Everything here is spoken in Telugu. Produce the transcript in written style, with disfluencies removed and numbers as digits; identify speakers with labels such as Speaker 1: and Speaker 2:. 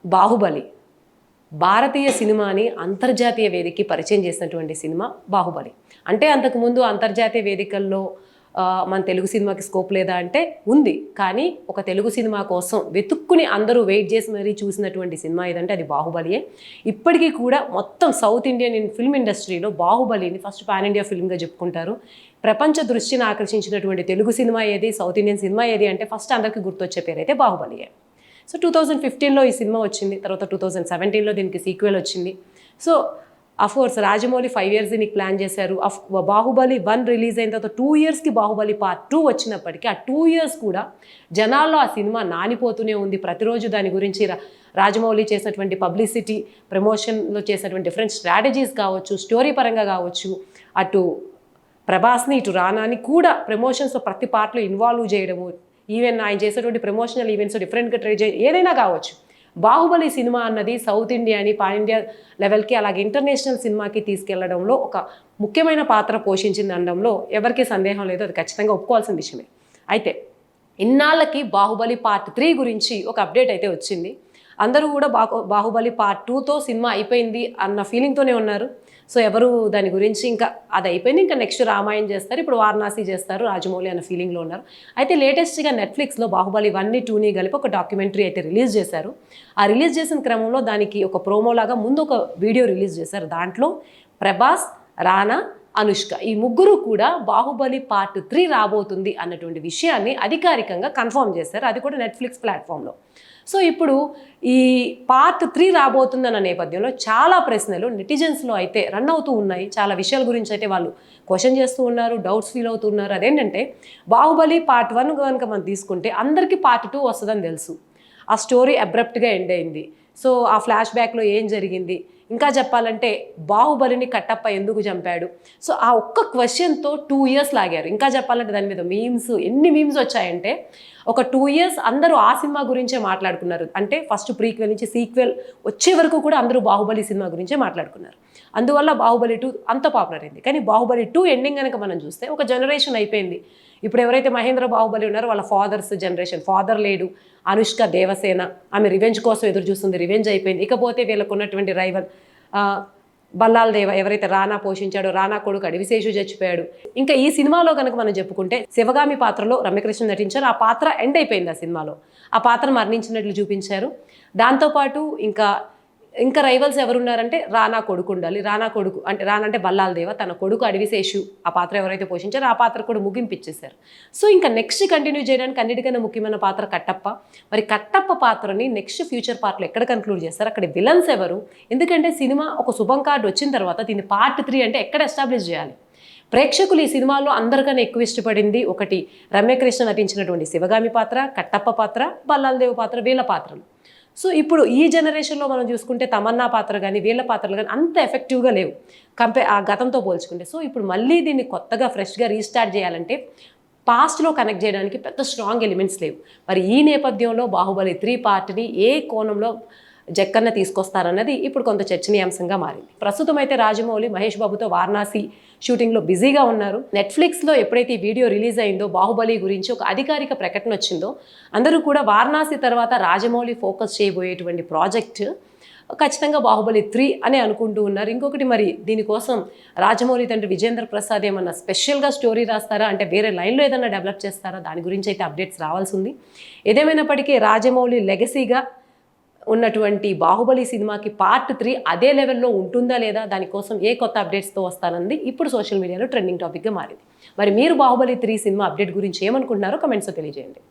Speaker 1: బాహుబలి భారతీయ సినిమాని అంతర్జాతీయ వేదికకి పరిచయం చేసినటువంటి సినిమా బాహుబలి. అంటే అంతకుముందు అంతర్జాతీయ వేదికల్లో మన తెలుగు సినిమాకి స్కోప్ లేదా అంటే ఉంది. కానీ ఒక తెలుగు సినిమా కోసం వెతుక్కుని అందరూ వెయిట్ చేసి మరీ చూసినటువంటి సినిమా ఏదంటే అది బాహుబలియే. ఇప్పటికీ కూడా మొత్తం సౌత్ ఇండియన్ ఫిల్మ్ ఇండస్ట్రీలో బాహుబలిని ఫస్ట్ పాన్ ఇండియా ఫిల్మ్గా చెప్పుకుంటారు. ప్రపంచ దృష్టిని ఆకర్షించినటువంటి తెలుగు సినిమా ఏది, సౌత్ ఇండియన్ సినిమా ఏది అంటే ఫస్ట్ అందరికీ గుర్తొచ్చే పేరు అయితే బాహుబలియే. సో 2015లో ఈ సినిమా వచ్చింది. తర్వాత 2017లో దీనికి సీక్వెల్ వచ్చింది. సో అఫ్కోర్స్ రాజమౌళి 5 years దీనికి ప్లాన్ చేశారు. బాహుబలి 1 రిలీజ్ అయిన తర్వాత 2 yearsకి బాహుబలి పార్ట్ 2 వచ్చినప్పటికీ ఆ 2 years కూడా జనాల్లో ఆ సినిమా నానిపోతూనే ఉంది. ప్రతిరోజు దాని గురించి రాజమౌళి చేసినటువంటి పబ్లిసిటీ, ప్రమోషన్లో చేసినటువంటి డిఫరెంట్ స్ట్రాటజీస్ కావచ్చు, స్టోరీ పరంగా కావచ్చు, అటు ప్రభాస్ని ఇటు రానాని కూడా ప్రమోషన్స్లో ప్రతి పార్ట్లో ఇన్వాల్వ్ చేయడము, ఈవెన్ ఆయన చేసేటువంటి ప్రమోషనల్ ఈవెంట్స్ డిఫరెంట్గా ట్రై ఏదైనా కావచ్చు. బాహుబలి సినిమా అన్నది సౌత్ ఇండియాని పాన్ ఇండియా లెవెల్కి అలాగే ఇంటర్నేషనల్ సినిమాకి తీసుకెళ్లడంలో ఒక ముఖ్యమైన పాత్ర పోషించింది అనడంలో ఎవరికీ సందేహం లేదు. అది ఖచ్చితంగా ఒప్పుకోవాల్సిన విషయమే. అయితే ఇన్నాళ్ళకి బాహుబలి పార్ట్ 3 గురించి ఒక అప్డేట్ అయితే వచ్చింది. అందరూ కూడా బాహుబలి పార్ట్ 2తో సినిమా అయిపోయింది అన్న ఫీలింగ్తోనే ఉన్నారు. సో ఎవరు దాని గురించి ఇంకా అది అయిపోయింది, ఇంకా నెక్స్ట్ రామాయణం చేస్తారు, ఇప్పుడు వారణాసి చేస్తారు రాజమౌళి అన్న ఫీలింగ్లో ఉన్నారు. అయితే లేటెస్ట్గా నెట్ఫ్లిక్స్లో బాహుబలి 1ని 2ని కలిపి ఒక డాక్యుమెంటరీ అయితే రిలీజ్ చేశారు. ఆ రిలీజ్ చేసిన క్రమంలో దానికి ఒక ప్రోమోలాగా ముందు ఒక వీడియో రిలీజ్ చేశారు. దాంట్లో ప్రభాస్, రానా, అనుష్క ఈ ముగ్గురు కూడా బాహుబలి పార్ట్ 3 రాబోతుంది అన్నటువంటి విషయాన్ని అధికారికంగా కన్ఫర్మ్ చేశారు. అది కూడా నెట్ఫ్లిక్స్ ప్లాట్ఫామ్లో. సో ఇప్పుడు ఈ పార్ట్ 3 రాబోతుందన్న నేపథ్యంలో చాలా ప్రశ్నలు నెటిజన్స్లో అయితే రన్ అవుతూ ఉన్నాయి. చాలా విషయాల గురించి అయితే వాళ్ళు క్వశ్చన్ చేస్తూ ఉన్నారు, డౌట్స్ ఫీల్ అవుతున్నారు. అదేంటంటే బాహుబలి పార్ట్ 1 కనుక మనం తీసుకుంటే అందరికీ పార్ట్ 2 వస్తుందని తెలుసు. ఆ స్టోరీ అబ్రప్ట్గా ఎండ్ అయింది. సో ఆ ఫ్లాష్ బ్యాక్లో ఏం జరిగింది, ఇంకా చెప్పాలంటే బాహుబలిని కట్టప్ప ఎందుకు చంపాడు, సో ఆ ఒక్క క్వశ్చన్తో 2 years లాగారు. ఇంకా చెప్పాలంటే దాని మీద ఎన్ని మీమ్స్ వచ్చాయంటే ఒక 2 years అందరూ ఆ సినిమా గురించే మాట్లాడుకున్నారు. అంటే ఫస్ట్ ప్రీక్వెల్ నుంచి సీక్వెల్ వచ్చే వరకు కూడా అందరూ బాహుబలి సినిమా గురించే మాట్లాడుకున్నారు. అందువల్ల బాహుబలి 2 అంత పాపులర్ అయింది. కానీ బాహుబలి 2 ఎండింగ్ కనుక మనం చూస్తే ఒక జనరేషన్ అయిపోయింది. ఇప్పుడు ఎవరైతే మహేంద్ర బాహుబలి ఉన్నారో వాళ్ళ ఫాదర్స్ జనరేషన్, ఫాదర్ లేడు, అనుష్క దేవసేన ఆమె రివెంజ్ కోసం ఎదురు చూస్తుంది, రివెంజ్ అయిపోయింది. ఇకపోతే వీళ్ళకు ఉన్నటువంటి రైవల్ బల్లాల్ దేవ ఎవరైతే రానా పోషించాడో, రానా కొడుకు అడవిశేషు చచ్చిపోయాడు. ఇంకా ఈ సినిమాలో కనుక మనం చెప్పుకుంటే శివగామి పాత్రలో రమ్యకృష్ణ నటించారు. ఆ పాత్ర ఎండ్ అయిపోయింది. ఆ సినిమాలో ఆ పాత్ర మరణించినట్లు చూపించారు. దాంతోపాటు ఇంకా రైవల్స్ ఎవరున్నారంటే రానా కొడుకు ఉండాలి. రానా కొడుకు అంటే రానా అంటే బల్లాల్ దేవ, తన కొడుకు అడవిశేషు ఆ పాత్ర ఎవరైతే పోషించారో ఆ పాత్ర కూడా ముగింపిచ్చేశారు. సో ఇంకా నెక్స్ట్ కంటిన్యూ చేయడానికి అన్నిటికన్నా ముఖ్యమైన పాత్ర కట్టప్ప. మరి కట్టప్ప పాత్రని నెక్స్ట్ ఫ్యూచర్ పార్ట్లో ఎక్కడ కన్క్లూడ్ చేస్తారు, అక్కడ విలన్స్ ఎవరు, ఎందుకంటే సినిమా ఒక శుభం కార్డు వచ్చిన తర్వాత దీన్ని పార్ట్ 3 అంటే ఎక్కడ ఎస్టాబ్లిష్ చేయాలి. ప్రేక్షకులు ఈ సినిమాలో అందరికన్నా ఎక్కువ ఇష్టపడింది ఒకటి రమ్యకృష్ణ నటించినటువంటి శివగామి పాత్ర, కట్టప్ప పాత్ర, బల్లాల్ దేవ్ పాత్ర, వీళ్ళ పాత్రలు. సో ఇప్పుడు ఈ జనరేషన్లో మనం చూసుకుంటే తమన్నా పాత్ర కానీ వీళ్ళ పాత్రలు కానీ అంత ఎఫెక్టివ్గా లేవు ఆ గతంతో పోల్చుకుంటే. సో ఇప్పుడు మళ్ళీ దీన్ని కొత్తగా ఫ్రెష్గా రీస్టార్ట్ చేయాలంటే పాస్ట్లో కనెక్ట్ చేయడానికి పెద్ద స్ట్రాంగ్ ఎలిమెంట్స్ లేవు. మరి ఈ నేపథ్యంలో బాహుబలి 3 పార్ట్ని ఏ కోణంలో జక్కన్న తీసుకొస్తారన్నది ఇప్పుడు కొంత చర్చనీయాంశంగా మారింది. ప్రస్తుతం అయితే రాజమౌళి మహేష్ బాబుతో వారణాసి షూటింగ్లో బిజీగా ఉన్నారు. నెట్ఫ్లిక్స్లో ఎప్పుడైతే ఈ వీడియో రిలీజ్ అయిందో బాహుబలి గురించి ఒక అధికారిక ప్రకటన వచ్చిందో అందరూ కూడా వారణాసి తర్వాత రాజమౌళి ఫోకస్ చేయబోయేటువంటి ప్రాజెక్ట్ ఖచ్చితంగా బాహుబలి 3 అని అనుకుంటూ ఉన్నారు. ఇంకొకటి మరి దీనికోసం రాజమౌళి తండ్రి విజేంద్ర ప్రసాద్ ఏమన్నా స్పెషల్గా స్టోరీ రాస్తారా అంటే వేరే లైన్లో ఏదైనా డెవలప్ చేస్తారా, దాని గురించి అయితే అప్డేట్స్ రావాల్సి ఉంది. ఏదేమైనప్పటికీ రాజమౌళి లెగసీగా ఉన్నటువంటి బాహుబలి సినిమాకి పార్ట్ 3 అదే లెవెల్లో ఉంటుందా లేదా, దానికోసం ఏ కొత్త అప్డేట్స్తో వస్తానంది ఇప్పుడు సోషల్ మీడియాలో ట్రెండింగ్ టాపిక్గా మారింది. మరి మీరు బాహుబలి 3 సినిమా అప్డేట్ గురించి ఏమనుకుంటున్నారో కమెంట్స్లో తెలియజేయండి.